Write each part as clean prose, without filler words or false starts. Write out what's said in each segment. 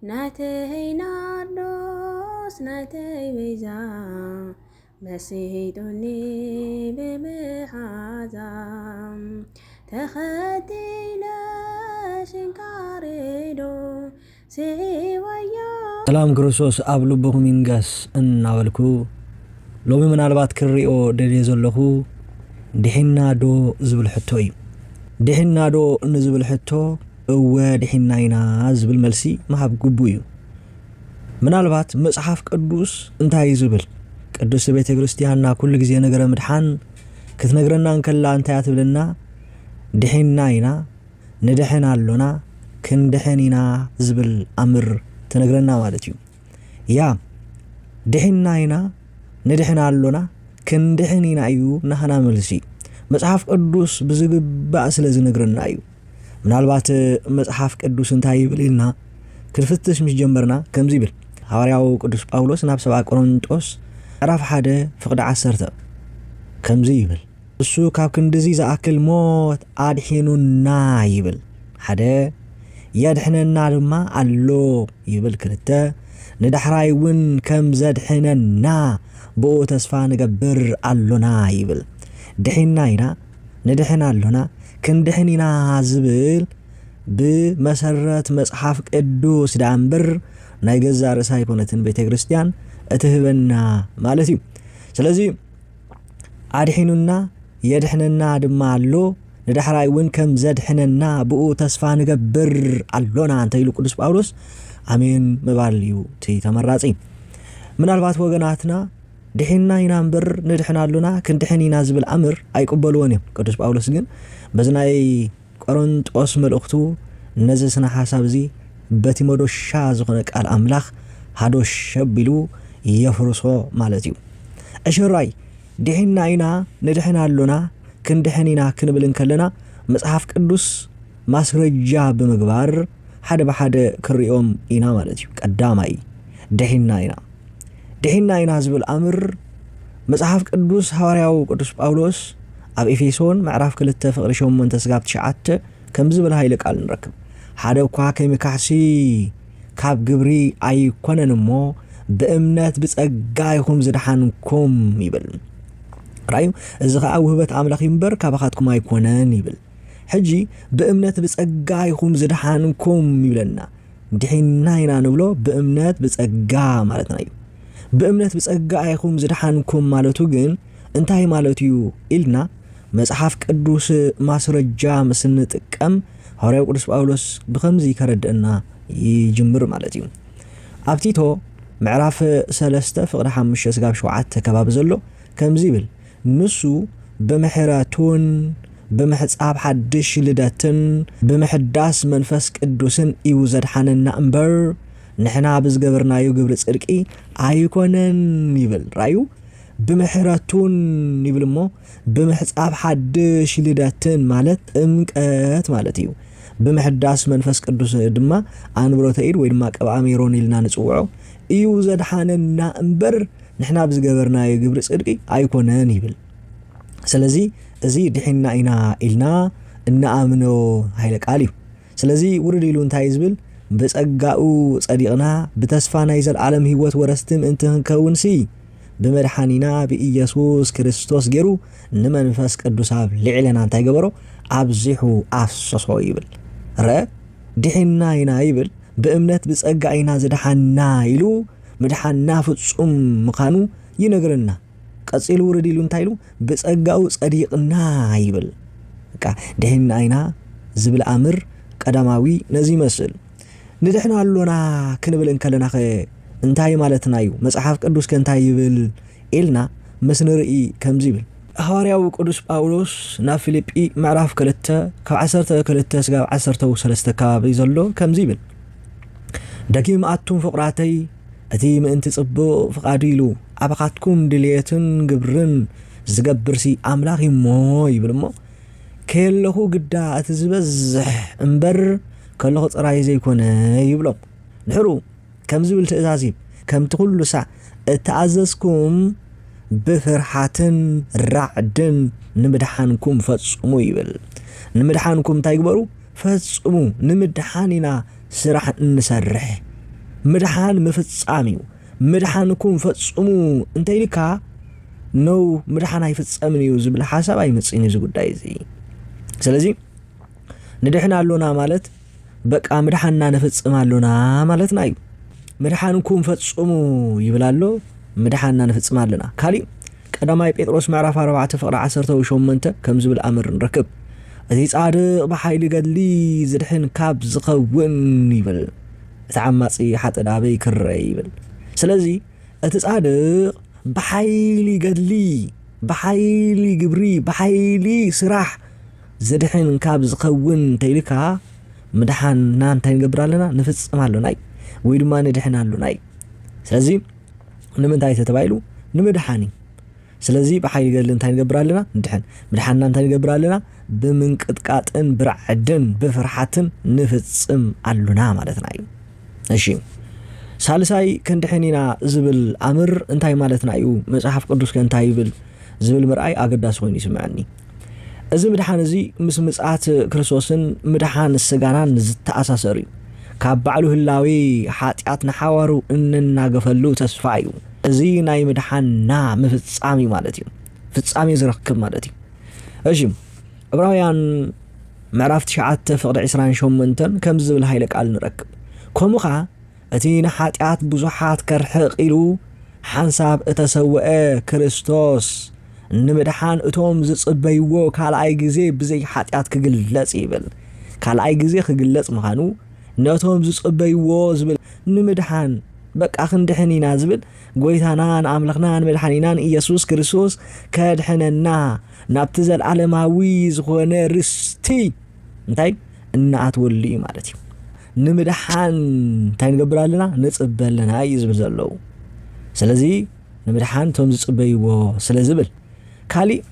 ناتهينا الروس ناتي بيزا مسيدوني بمحازام تخدينا شنكاريدو سيوايا سلام كروسوس أبلو بومينغاس እናወልኩ ሎሚ ምናልባት ክሪኦ ደልየ ዘለኹ ድሕና ዶ ዝብል ሕቶ እዩ ድሕና ዶ ንዝብል ሕቶ እወ ድሕና ኢና ዝብል መልሲ መሃብ ግቡ እዩ ምናልባት መጽሐፍ ቅዱስ እንታይ ዝብል ቅዱስ ቤተ ክርስቲያንና ኩሉ ግዜ ነገረ ምድሓን ክትነግረና እንከላ እንታይ ትብልና ድሕና ኢና ንድሕና አሎና ክንድሕኒና ዝብል አምር ትነግረና ማለት እዩ ያ ድሕና ኢና ንድሕና አሎና ክንድሕኒና እዩ ናህና መልሲ መጽሐፍ ቅዱስ ብዝግባእ ስለ ዝነግረና እዩ ምናልባት መጽሐፍ ቅዱስ እንታይ ይብልና ክርፍትሽ ምስ ጀመርና ከምዚ ይብል ሐዋርያው ቅዱስ ጳውሎስ ናብ ሰብዓ ቆሮንጦስ ምዕራፍ 1 ፍቅዲ 10 ከምዚ ይብል እሱ ካብ ክንድዚ ዝኣክል ሞት አድሒኑና ይብል ሓደ የድሕነና ድማ አሎ ይብል ክልተ ንዳሕራይ እውን ከም ዘድሕነና ብኡ ተስፋ ንገብር አሎና ይብል ድሕና ኢና ንድሕና አሎና ክንድሕኒና ዝብል ብመሰረት መጽሐፍ ቅዱስ ዳንብር ናይ ገዛ ርእሳ ይኮነትን ቤተ ክርስቲያን እትህበና ማለት እዩ ስለዚ አድሒኑና የድሕነና ድማ አሎ ንዳሕራይ እውን ከም ዘድሕነና ብኡ ተስፋ ንገብር አሎና እንተ ኢሉ ቅዱስ ጳውሎስ አሜን መባል እዩ እቲ ተመራጺ ምናልባት ወገናትና ድሕና ኢና እምበር ንድሕና አሎና ክንድሕኒና ዝብል አምር ኣይቅበልዎን እዮም ቅዱስ ጳውሎስ ግን በዝናይ ቆሮንጦስ መልእኽቱ ነዚ ስነ ሓሳብ እዚ በቲ መዶሻ ዝኾነ ቃል አምላኽ ሃዶሽ ሸቢሉ የፍርሶ ማለት እዩ እሽራይ ድሕና ኢና ንድሕና አሎና ክንድሕኒና ክንብል እንከለና መጽሐፍ ቅዱስ ማስረጃ ብምግባር ሓደ በሓደ ክሪኦም ኢና ማለት እዩ ቀዳማይ ድሕና ኢና ዝብል አምር መጽሐፍ ቅዱስ ሐዋርያው ቅዱስ ጳውሎስ ኣብ ኤፌሶን ምዕራፍ 2 ፍቅዲ 8 ስጋብ 9 ከም ዝብል ኃይለ ቃል ንረክብ ሓደ እኳ ከመካሕሲ ካብ ግብሪ ኣይኮነን እሞ በእምነት ብጸጋ ይኹም ዝድሓንኩም ይብል ራዩ እዚ ከዓ ውህበት አምላኽ ይምበር ካባኻትኩም ኣይኮነን ይብል ሕጂ በእምነት ብጸጋ ይኹም ዝድሓንኩም ይብለና ድሕና ኢና ንብሎ በእምነት ብጸጋ ማለትና እዩ በእምነት ብጸጋ ይኹም ዝድሓንኩም ማለቱ ግን እንታይ ማለት እዩ ኢልና መጽሐፍ ቅዱስ ማስረጃ ምስን ጥቀም ሐዋርያው ቅዱስ ጳውሎስ ብከምዚ ከረድአና ይጅምር ማለት እዩ ኣብ ቲቶ ምዕራፍ 3 ፍቅዲ 5 ስጋብ 7 ከባቢ ዘሎ ከምዚ ይብል ንሱ በመሕረቱን በመሕጻብ ሓድሽ ልደትን በመሕዳስ መንፈስ ቅዱስን እዩ ዘድሓነና እምበር ንሕና ብዝገበርናዮ ግብሪ ጽድቂ ኣይኮነን ይብል ራዩ በመሕረቱን ይብል እሞ በመሕጻብ ሓድሽ ልደትን ማለት ጥምቀት ማለት እዩ በመሕዳስ መንፈስ ቅዱስ ድማ አንብሮተ ኢድ ወይ ድማ ቀብአ ሜሮን ኢልና ንጽውዖ እዩ ዘድሓነና እምበር ንሕና ብዝገበርናዮ ግብሪ ጽድቂ ኣይኮነን ይብል ስለዚ እዚ ድሕና ኢና ኢልና እናኣምኖ ኃይለ ቃል እዩ ስለዚ ውርድ ኢሉ እንታይ ዝብል በጸጋኡ ጸዲቕና ብተስፋ ናይ ዘለዓለም ህይወት ወረስቲ ምእንቲ ክንከውንሲ ብመድሓኒና ብኢየሱስ ክርስቶስ ገይሩ ንመንፈስ ቅዱስ ኣብ ልዕለና እንታይ ገበሮ ኣብዚሑ ኣፍሰሶ ይብል ረ ድሕና ኢና ይብል በእምነት ብጸጋ ኢና ዝድሓና ኢሉ ምድሓና ፍጹም ምዃኑ ይነግረና ቀጺሉ ውርድ ኢሉ እንታይ ኢሉ ብጸጋኡ ጸዲቕና ይብል በቃ ድሕና ኢና ዝብል አምር ቀዳማዊ ነዚ ይመስል ንድሕና አሎና ክንብል እንከለና እንታይ ማለትና እዩ መጽሐፍ ቅዱስ ከንታይ ይብል ኢልና መስንርኢ ከምዚ ይብል ሐዋርያው ቅዱስ ጳውሎስ ናብ ፊልጵ ምዕራፍ 2 ካብ 12 ስጋብ 13 ከባቢ ዘሎ ከምዚ ይብል ደጊም ኣቱም ፍቅራተይ እቲ ምእንቲ ጽቡቕ ፍቃዱ ኢሉ ኣባኻትኩም ድልየትን ግብርን ዝገብርሲ አምላኽ እሞ ይብል እሞ ከለኹ ግዳ እቲ ዝበዝሕ እምበር ከለኹ ጽራይ ዘይኮነ ይብሎም ንሕሩ ከምዚ ብል ትእዛዝ ከምቲ ኩሉ ሳዕ እተኣዘዝኩም ብፍርሓትን ራዕድን ንምድሓንኩም ፈጽሙ ይብል ንምድሓንኩም እንታይ ግበሩ ፈጽሙ ንምድሓኒና ስራሕ እንሰርሕ ምድሓን ምፍጻሚው ምድሓንኩም ፈጽሙ እንተይልካ ነው ምድሓን አይፈጸምን እዩ ዝብል ሓሳብ አይመጽእን እዚ ጉዳይ እዚ ስለዚህ ንድሕና አሎና ማለት በቃ ምድሓንና ነፈጽም አሎና ማለት ናይ ምድሓንኩም ፈጽሙ ይብላሎ ምድሓንና ነፈጽም አለና ካሊ ቀዳማይ ጴጥሮስ ምዕራፍ 4 ፍቅሪ 18 ከም ዝብል አምር ንረክብ እቲ ጻድቕ ብሓይሊ ገድሊ ዝድሕን ካብ ዝኸውን ይብል ተዓማጺ ሓጠዳበይ ክረይ ይብል ስለዚ እቲ ጻድቕ ብሓይሊ ገድሊ ብሓይሊ ግብሪ ብሓይሊ ስራሕ ዝድሕን ካብ ዝኸውን ተይልካ ምድሓንና እንታይ ንገብር ኣለና ንፍጽም ኣለና ወይ ድማ ንድሕን ኣለና ስለዚ ንምንታይ ተባይሉ ንምድሓኒ ስለዚ ብሓይሊ ገድሊ እንታይ ንገብር ኣለና ንድሕን ምድሓንና እንታይ ንገብር ኣለና ብምንቅጥቃጥን ብርዕድን ብፍርሓትን ንፍጽም ኣለና ማለትና እዩ እሺ ሳልሳይ ክንድሕኒና ዝብል አምር እንታይ ማለትና እዩ መጽሐፍ ቅዱስ ከንታይ ይብል ዝብል ምርአይ አገዳስ ኮይኑ ይስምዐኒ እዚ ምድሓን እዚ ምስ ምጽአት ክርስቶስን ምድሓን ስጋናን ዝተኣሳሰር እዩ ካብ ባዕሉ ህላዊ ሓጢአት ንሓዋሩ እንናገፈሉ ተስፋ እዩ እዚ ናይ ምድሓንና ምፍጻሚ ማለት እዩ ፍጻሜ ዝረክብ ማለት እዩ እሺ ዕብራውያን ምዕራፍ 9 ፍቅዲ 28 ከም ዝብል ሃይለ ቃል ንረክብ ከምኡኻ እቲ ንሓጢአት ብዙሓት ከርሕቕ ኢሉ ሓንሳብ እተሰውአ ክርስቶስ ንምድሓን እቶም ዝጽበይዎ ካልኣይ ግዜ ብዘይ ሓጢአት ክግለጽ ይብል ካልኣይ ግዜ ክግለጽ ምዃኑ ነቶም ዝጽበይዎ ዝብል ንምድሓን በቃ ክንድሕኒና ዝብል ጎይታናን ኣምላኽናን መድሓኒናን ኢየሱስ ክርስቶስ ከድሕነና ናብቲ ዘለዓለማዊ ዝኾነ ርስቲ እንታይ እናኣትወሉ እዩ ማለት እዩ ንምድሓን እንታይ ንገብር ኣለና ንጽበ ኣለና እዩ ዝብል ዘለዉ ስለዚ ንምድሓን ቶም ዝጽበይዎ ስለ ዝብል ካሊእ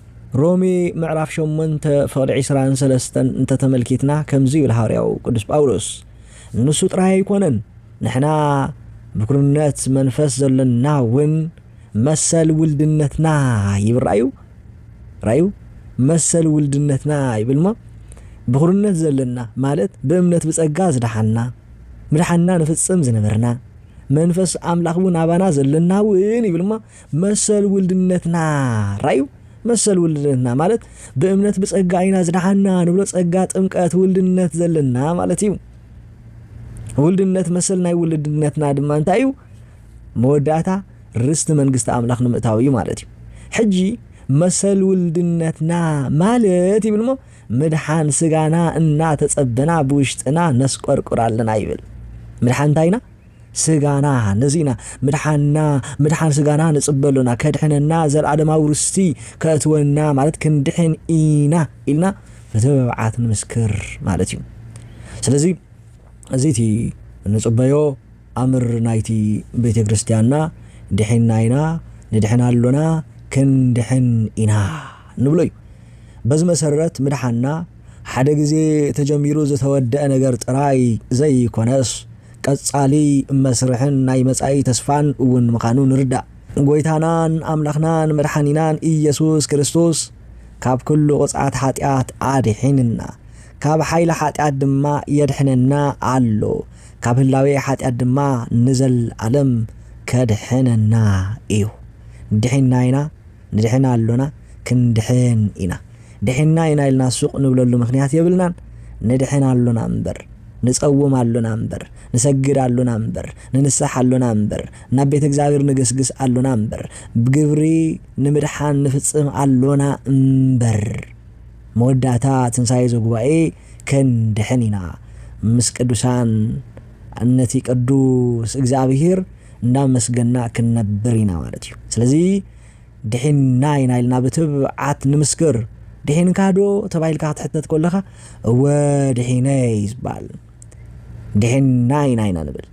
ሮሜ ምዕራፍ 8 ፍቅዲ 23 እንተተመልኪትና ከምዚ ይብል ሐዋርያው ቅዱስ ጳውሎስ ንሱ ጥራይ ኣይኮነን ንሕና ብኩርነት መንፈስ ዘለና ውን መሰል ውልድነትና ይብራዩ ራዩ መሰል ውልድነትና ይብልማ ብኩርነት ዘለና ማለት በእምነት ብጸጋ ዝድሓና ምድሓንና ንፍጽም ዝነበርና መንፈስ አምላኽ ውን አባና ዘለና ውን ይብልማ መሰል ውልድነትና ራዩ መሰል ውልድነትና ማለት በእምነት ብጸጋ ኢና ዝድሓና ንብሎ ጸጋ ጥምቀት ውልድነት ዘለና ማለት እዩ ውልድነት መሰል ናይ ውልድነትና ድማ እንታይ እዩ መወዳእታ ርስቲ መንግስቲ አምላኽ ንምእታው እዩ ማለት እዩ ሕጂ መሰል ውልድነትና ማለት ይብልሞ ምድሓን ስጋና እናተጸበና ብውሽጥና ነስቆርቁር ኣለና ይብል ምድሓን እንታይና ስጋና ነዚና ምድሓን ስጋና ንጽበሉና ከድሕነና ዘለዓለማዊ ርስቲ ከእትወና ማለት ክንድሕን ኢና ኢልና በተባዓት ንምስክር ማለት እዩ ስለዚ እዚቲ ንጽበዮ አምር ናይቲ ቤተ ክርስቲያንና ድሕና ኢና ንድሕና ኣሎና ክንድሕን ኢና ንብሎ እዩ በዚ መሰረት ምድሓንና ሓደ ግዜ ተጀሚሩ ዝተወደአ ነገር ጥራይ ዘይኮነስ ቀጻሊ መስርሕን ናይ መጻኢ ተስፋን እውን ምዃኑ ንርዳእ ጎይታናን አምላኽናን መድሓኒናን ኢየሱስ ክርስቶስ ካብ ኩሉ ቁጽዓት ሓጢአት ኣድሒንና ካብ ሓይሊ ሓጢአት ድማ የድሕነና ኣሎ ካብ ህላዌ ሓጢአት ድማ ንዘለዓለም ከድሕነና እዩ ድሕና ኢና ንድሕና ኣሎና ክንድሕን ኢና ድሕና ኢና ኢልና ሱቕ ንብለሉ ምክንያት የብልናን ንድሕና ኣሎና እምበር ንጸውም ኣሎና እምበር ንሰግድ ኣሎና እምበር ንንስሕ ኣሎና እምበር ናብ ቤተ እግዚአብሔር ንግስግስ ኣሎና እምበር ብግብሪ ንምድሓን ንፍጽም ኣሎና እምበር መወዳእታ ትንሣኤ ዘጉባኤ ክንድሕን ኢና ምስ ቅዱሳን ነቲ ቅዱስ እግዚአብሔር እንዳመስገና ክንነብር ኢና ማለት እዩ ስለዚ ድሕና ኢና ኢልና ብትብዓት ንምስክር ድሕንካ ዶ ተባይልካ ክትሕተት ከለኻ እወ ድሕነ ይዝባል ድሕና ኢና ንብል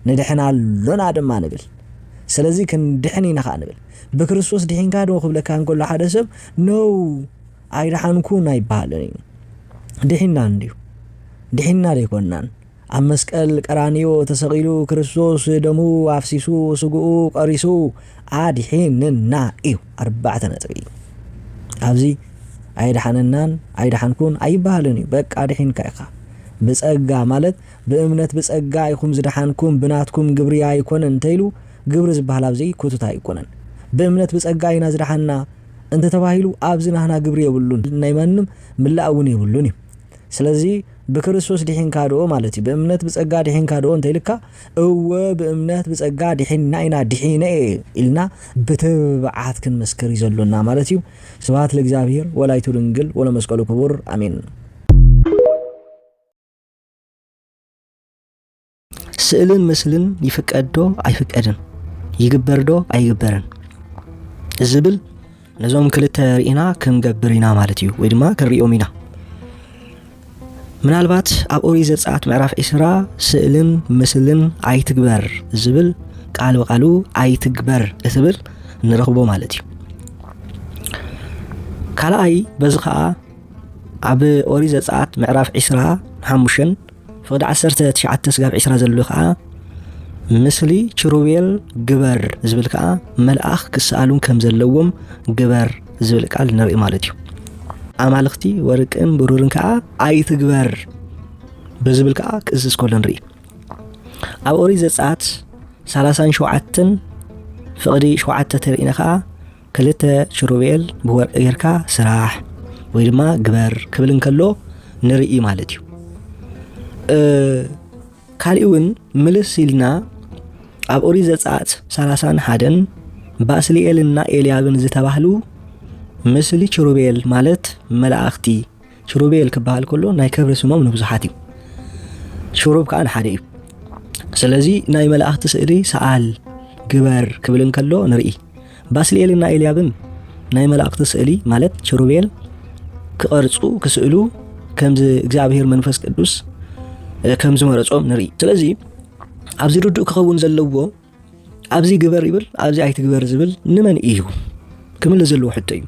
ንድሕና ኣሎና ድማ ንብል ስለዚ ክንድሕን ኢና ኸ ንብል ብክርስቶስ ድሕንካ ዶ ክብለካ እንከሎ ሓደ ሰብ ነው ኣይድሓንኩን ኣይበሃልን እዩ ድሕና እንዲሁ ድሕና ደይኮናን ኣብ መስቀል ቀራንዮ ተሰቂሉ ክርስቶስ ደሙ ኣፍሲሱ ስጉኡ ቀሪሱ ኣድሒንና እዩ 4 ነጥቢ ኣብዚ ኣይድሓነናን ኣይድሓንኩን ኣይበሃልን እዩ በቃ ድሕንካ ኢኻ ብጸጋ ማለት ብእምነት ብጸጋ ይኹም ዝደሓንኩም ብናትኩም ግብሪ ኣይኮነን እንተይሉ ግብሪ ዝበሃል ኣብዚ ኩቱታ ኣይኮነን ብእምነት ብጸጋ ኢና ዝደሓና እንተ ተባሂሉ ኣብዚ ናህና ግብሪ የብሉን ናይ ማንም ምላእ እውን የብሉን እዩ ስለዚ ብክርስቶስ ድሒንካ ዶ ማለት እዩ ብእምነት ብጸጋ ድሒንካ ዶ እንተይልካ እወ ብእምነት ብጸጋ ድሒንና ኢና ድሒነ ኢልና ብትብዓት ክንመስክር ይዘሎና ማለት እዩ ስብሐት ለእግዚአብሔር ወላዲቱ ድንግል ወለመስቀሉ ክቡር አሜን ስእልን ምስልን ይፍቀዶ አይፍቀድን ይግበርዶ አይግበርን ዝብል ነዞም ክልተ ርኢና ክንገብር ኢና ማለት እዩ ወይ ድማ ክንሪኦም ኢና ምናልባት ኣብ ኦሪት ዘጸአት ምዕራፍ 20 ስእልን ምስልን ኣይትግበር ዝብል ቃል በቃሉ ኣይትግበር እትብል ንረኽቦ ማለት እዩ ካልኣይ በዚ ከዓ ኣብ ኦሪት ዘጸአት ምዕራፍ 25 ፍቅዲ 19 ስጋብ 20 ዘሎ ከዓ ምስሊ ችሩቤል ግበር ዝብል ከዓ መልአኽ ክስኣሉን ከም ዘለዎም ግበር ዝብል ቃል ንርኢ ማለት እዩ ኣማልኽቲ ወርቅን ብሩርን ከዓ ኣይትግበር ብዝብል ከዓ ክእዝዝ ከሎ ንርኢ ኣብ ኦሪት ዘጸአት 37 ፍቅዲ 7 ተርኢና ከዓ ክልተ ችሩቤል ብወርቂ ጌርካ ስራሕ ወይ ድማ ግበር ክብል እንከሎ ንርኢ ማለት እዩ ካልእ እውን ምልስ ኢልና ኣብ ኦሪት ዘጸአት 31 ባስልኤልና ኤልያብን ዝተባህሉ ምስሊ ችሩቤል ማለት መላእኽቲ ችሩቤል ክበሃል ከሎ ናይ ክብሪ ስሞም ንብዙሓት እዩ ችሩብ ከዓ ሓደ እዩ ስለዚ ናይ መላእኽቲ ስእሊ ሰኣል ግበር ክብል እንከሎ ንርኢ ባስልኤልና ኤልያብን ናይ መላእኽቲ ስእሊ ማለት ችሩቤል ክቐርጹ ክስእሉ ከምዚ እግዚአብሔር መንፈስ ቅዱስ ከምዚ መረጾም ንርኢ ስለዚ ኣብዚ ርዱእ ክኸውን ዘለዎ ኣብዚ ግበር ይብል ኣብዚ ኣይትግበር ዝብል ንመን እዩ ክምል ዘለዎ ሕቶ እዩ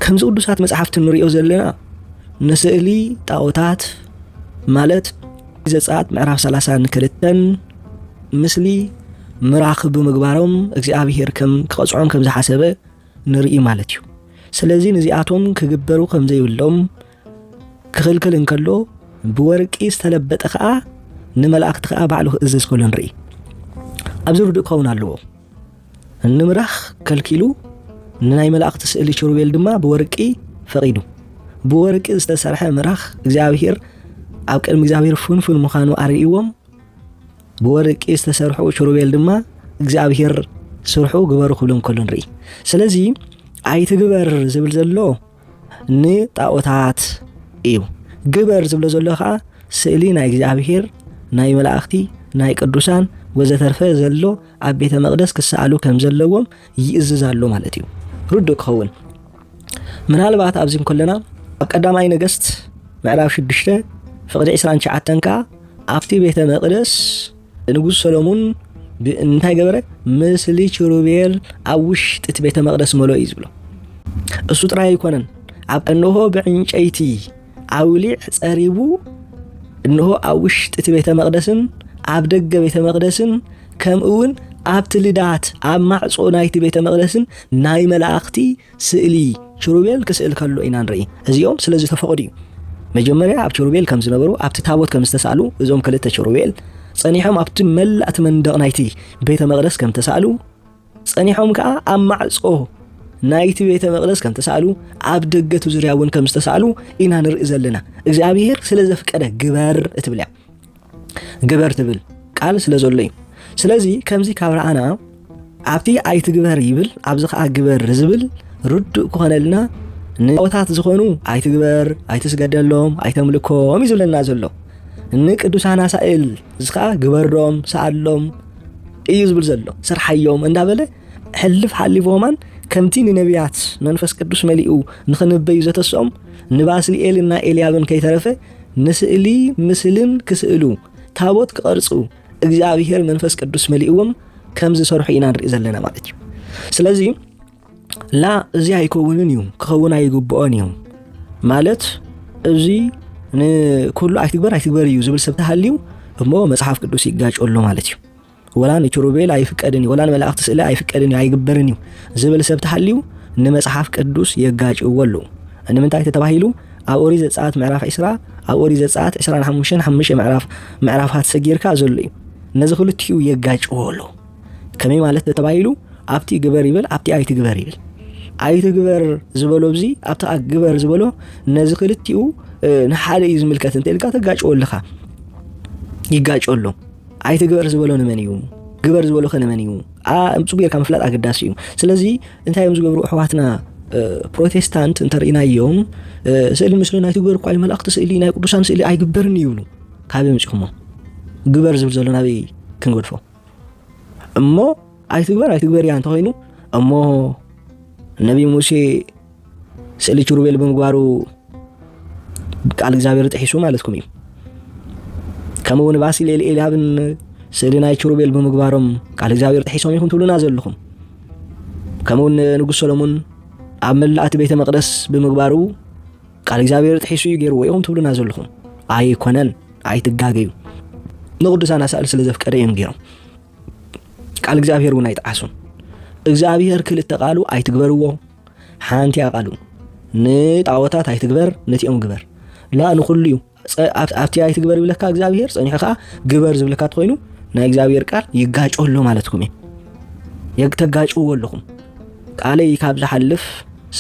ከምዚ ቅዱሳት መጽሓፍቲ ንሪኦ ዘለና ንስእሊ ጣዖታት ማለት ዘጸአት ምዕራፍ 32 ምስሊ ምራኽብ ብምግባሮም እግዚአብሔር ከም ክቐጽዖም ከም ዝሓሰበ ንርኢ ማለት እዩ ስለዚ ነዚኣቶም ክግበሩ ከም ዘይብሎም ክኽልክል እንከሎ ብወርቂ ዝተለበጠ ከዓ ንመላእኽቲ ከዓ ባዕሉ ክእዝዝ ከሎ ንርኢ ኣብዚ ርዱእ ክኸውን ኣለዎ ንምራኽ ከልኪሉ ንናይ መላእኽቲ ስእሊ ችሩቤል ድማ ብወርቂ ፈቂዱ ብወርቂ ዝተሰርሐ ምራኽ እግዚአብሔር ኣብ ቅድሚ እግዚአብሔር ፍንፍን ምዃኑ ኣርእይዎም ብወርቂ ዝተሰርሑ ችሩቤል ድማ እግዚአብሔር ስርሑ ግበሩ ክብሎም ከሎ ንርኢ ስለዚ ኣይትግበር ዝብል ዘሎ ንጣዖታት እዩ ግበር ዝብሎ ዘሎ ከዓ ስእሊ ናይ እግዚአብሔር ናይ መላእኽቲ ናይ ቅዱሳን ወዘተርፈ ዘሎ ኣብ ቤተ መቅደስ ክሰኣሉ ከም ዘለዎም ይእዝዛሉ ማለት እዩ ርዱእ ክኸውን ምናልባት ኣብዚ እንከለና ኣብ ቀዳማይ ነገስት ምዕራፍ 6 ፍቅዲ 29 ከዓ ኣብቲ ቤተ መቅደስ ንጉስ ሰሎሞን እንታይ ገበረ ምስሊ ችሩቤል ኣብ ውሽጢ እቲ ቤተ መቅደስ መሎ እዩ ዝብሎ እሱ ጥራይ ኣይኮነን ኣብ እንሆ ብዕንጨይቲ ኣውሊዕ ጸሪቡ እንሆ ኣብ ውሽጢ እቲ ቤተ መቅደስን ኣብ ደገ ቤተ መቅደስን ከምኡውን ኣብቲ ልዳት ኣብ ማዕጾ ናይቲ ቤተ መቅደስን ናይ መላእኽቲ ስእሊ ችሩቤል ክስእል ከሎ ኢና ንርኢ እዚኦም ስለዚ ተፈቅዱ እዩ መጀመርያ ኣብ ችሩቤል ከም ዝነበሩ ኣብቲ ታቦት ከም ዝተሳሉ እዞም ክልተ ችሩቤል ጸኒሖም ኣብቲ መላእቲ መንደቕ ናይቲ ቤተ መቅደስ ከም ተሳሉ ጸኒሖም ከዓ ኣብ ማዕጾ ናይቲ ቤተ መቅደስ ከም ተሳሉ ኣብ ደገቱ ዙርያ እውን ከም ዝተሳሉ ኢና ንርኢ ዘለና እግዚአብሔር ስለ ዘፍቀደ ግበር እትብል ግበር ትብል ቃል ስለ ዘሎ እዩ ስለዚ ከምዚ ካብ ረኣና ኣብቲ ኣይትግበር ይብል ኣብዚ ከዓ ግበር ዝብል ርዱእ ክኾነልና ንጣዖታት ዝኾኑ ኣይትግበር ኣይትስገደሎም ኣይተምልኮም ይዝብለና ዘሎ ንቅዱሳን ሳኤል ዝኻ ግበሮም ሰኣሎም እዩ ዝብል ዘሎ ስርሓዮም እንዳበለ ሕልፍ ሓሊፎማን ከምቲ ንነቢያት መንፈስ ቅዱስ መሊኡ ንኽንበዩ ዘተስኦም ንባስልኤልና ኤልያብን ከይተረፈ ንስእሊ ምስልን ክስእሉ ታቦት ክቐርጹ እግዚአብሔር መንፈስ ቅዱስ መሊኡዎም ከም ዝሰርሑ ኢና ንርኢ ዘለና ማለት እዩ ስለዚ ላ እዚ ኣይከውንን እዩ ክኸውን ኣይግብኦን እዩ ማለት እዚ ንኩሉ ኣይትግበር እዩ ዝብል ሰብ ተሃልዩ እሞ መጽሓፍ ቅዱስ ይጋጨሎ ማለት እዩ ወላ ንችሩቤል ኣይፍቀድን ወላ ንመላእኽቲ ስእሊ ኣይፍቀድን ኣይግበርን እዩ ዝብል ሰብ ተሃልዩ ንመጽሓፍ ቅዱስ የጋጭዎ ኣሎ ንምንታይ ተባሂሉ ኣብ ኦሪት ዘጸአት ምዕራፍ 20 ኣብ ኦሪት ዘጸአት 25 ምዕራፋት ሰጊርካ ዘሎ እዩ ነዚ ክልቲኡ የጋጭዎ ኣሎ ከመይ ማለት ተባሂሉ ኣብቲ ግበር ይብል ኣብቲ ኣይቲ ግበር ይብል ኣይቲ ግበር ዝበሎ ብዚ ኣብቲ ግበር ዝበሎ ነዚ ክልቲኡ ንሓደ እዩ ዝምልከት እንተልካ ተጋጭዎ ኣለኻ ይጋጭሎ ኣይቲ ግበር ዝበሎ ንመን እዩ ግበር ዝበሎ ከነመን እዩ እምጽኡ ጌርካ ምፍላጥ ኣገዳሲ እዩ ስለዚ እንታይ እዮም ዝገብሩ ኣሕዋትና ፕሮቴስታንት እንተርኢናዮም ስእሊ ምስሊ ናይ ትግበር እኳ መላእክቲ ስእሊ ናይ ቅዱሳን ስእሊ ኣይግበርን ይብሉ ካበይ ምጽኹሞ ግበር ዝብል ዘሎ ናበይ ክንገድፎ እሞ ኣይትግበር እያ እንተኮይኑ እሞ ነቢ ሙሴ ስእሊ ኪሩቤል ብምግባሩ ቃል እግዚአብሔር ጥሒሱ ማለትኩም እዩ ከምውን ባሲል ኤልያብን ስእሊ ናይ ኪሩቤል ብምግባሮም ቃል እግዚአብሔር ጥሒሶም ይኹን ትብሉና ዘለኹም ከምውን ንጉስ ሰሎሞን ኣብ መላእቲ ቤተ መቅደስ ብምግባሩ ቃል እግዚአብሔር ጥሒሱ እዩ ገይርዎ ይኹም ትብሉና ዘለኹም ኣይኮነን ኣይትጋገዩ ንቅዱሳን ኣሳእል ስለ ዘፍቀደ እዮም ገይሮም ቃል እግዚአብሔር እውን ኣይጥዓሱን እግዚአብሔር ክልተ ቃሉ ኣይትግበርዎ ሓንቲ ቃሉ ንጣዖታት ኣይትግበር ነቲኦም ግበር ላ ንኹሉ እዩ ኣብቲ ኣይትግበር ይብለካ እግዚአብሔር ጸኒሕኻ ግበር ዝብለካ ትኮይኑ ናይ እግዚአብሔር ቃል ይጋጭሎ ማለትኩም እዩ የግተጋጭዎ ኣለኹም ቃለይ ካብ ዝሓልፍ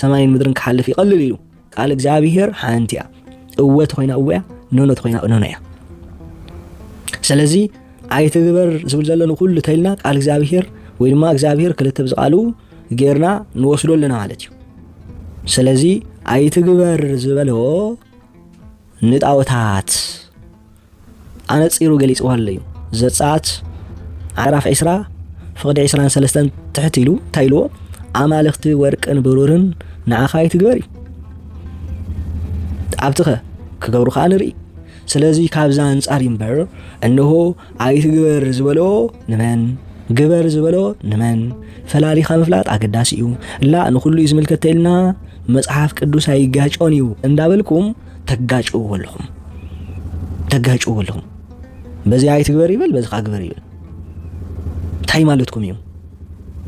ሰማይን ምድርን ክሓልፍ ይቀልል እዩ ቃል እግዚአብሔር ሓንቲ እወት ኮይና እወያ ኖኖት ኮይና ኖኖያ ስለዚ ኣይትግበር ዝብል ዘሎ ኩሉ ተይልና ቃል እግዚአብሔር ወይ ድማ እግዚአብሔር ክልተ ብዝቃሉ ጌርና ንወስዶልና ማለት እዩ ስለዚ ኣይትግበር ዝበሎ ንጣዖታት ኣነጺሩ ገሊጽዎ ኣሎ እዩ ዘጸአት ምዕራፍ 20 ፍቅዲ 23 ትሕቲሉ ታይልዎ ኣማልኽቲ ወርቅን ብሩርን ንዓኻ ኣይትግበር እዩ ኣብትኸ ክገብሩ ከዓ ንርኢ ስለዚ ካብዛ አንጻር ይምበር እንሆ ኣይትግበር ዝበሎ ንመን ግበር ዝበሎ ንመን ፈላሊኻ ምፍላጥ ኣገዳሲ እዩ ላ ንኹሉ እዩ ዝምልከት ተይልና መጽሓፍ ቅዱስ ኣይጋጮን እዩ እንዳበልኩም ተጋጭው ኣለኹም በዚ ኣይትግበር ይብል በዚ ግበር ይብል ታይ ማለትኩም እዩ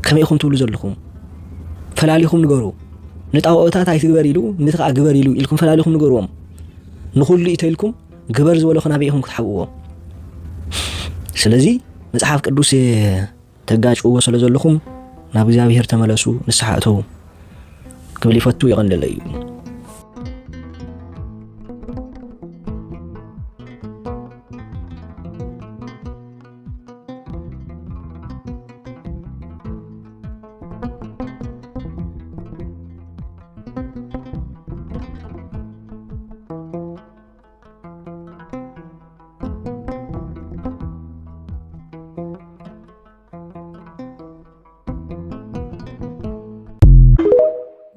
ከመይኹም ትብሉ ዘለኹም ፈላሊኹም ንገሩ ንጣዖታት ኣይትግበር ኢሉ ንትኻ ግበር ኢሉ ኢልኩም ፈላሊኹም ንገሩዎም ንኹሉ ኢተይልኩም ግበር ዝበሎ ናበይኹም ክትሓውዎ ስለዚ መጽሓፍ ቅዱስ ተጋጭው ስለ ዘለኹም ናብ እግዚአብሔር ተመለሱ ንስሓእቱ ክብል ይፈቱ ይቀንደለ እዩ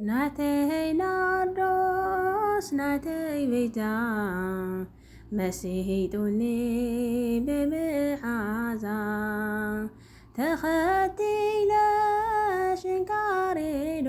ናተይ ናርዶስ ናተይ ቤዛ መሲሒጡኒ ብምሓዛ ተኸቲለ ሽንካሬዶ